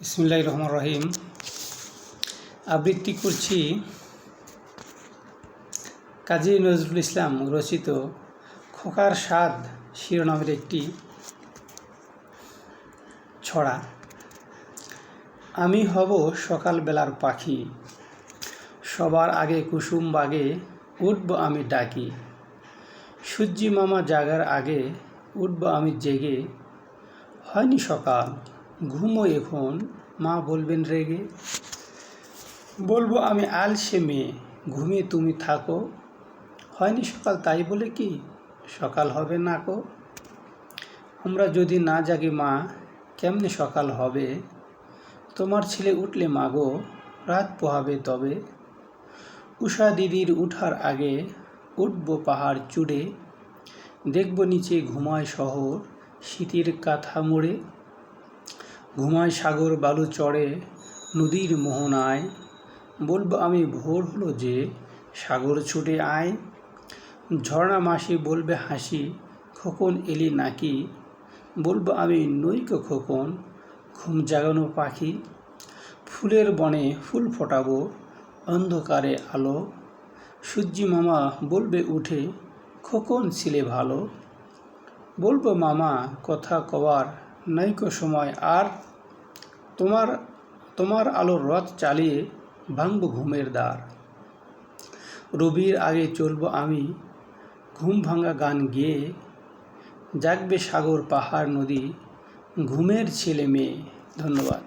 বিসমিল্লাহির রহমানির রহিম। আবৃত্তি করছি কাজী নজরুল ইসলাম রচিত খোকার স্বাদ শিরোনামের একটি ছড়া। আমি হব সকালবেলার পাখি, সবার আগে কুসুম বাগে উঠব আমি ডাকি। সূর্যি মামা জাগার আগে উঠব আমি জেগে। হয়নি সকাল, ঘুমো এখন, মা বলবেন রেগে। বলবো আমি আলসে মেয়ে, ঘুমিয়ে তুমি থাকো। হয়নি সকাল তাই বলে কি সকাল হবে না কো। আমরা যদি না জাগি মা, কেমনে সকাল হবে। তোমার ছেলে উঠলে মাগো, রাত পোহাবে তবে। উষা দিদির উঠার আগে উঠব পাহাড় চূড়ে। দেখব নিচে ঘুমায় শহর শীতের কাঁথা মুড়ে। ঘুমায় সাগর বালু চড়ে নদীর মোহনায়। বলবো আমি ভোর হলো যে, সাগর ছুটে আয়। ঝর্ণা মাসি বলবে হাসি, খোকন এলি নাকি। বলবো আমি নইকো খোকন, ঘুম জাগানো পাখি। ফুলের বনে ফুল ফোটাবো অন্ধকারে আলো। সূর্যি মামা বলবে উঠে, খোকন ছিলে ভালো। বলবো মামা কথা কওয়ার নাইকো সময় আর। তোমার আলোর রথ চালিয়ে ভাঙব ঘুমের দ্বার। রবির আগে চলবো আমি ঘুম ভাঙা গান গেয়ে। জাগবে সাগর পাহাড় নদী, ঘুমের ছেলে মেয়ে। ধন্যবাদ।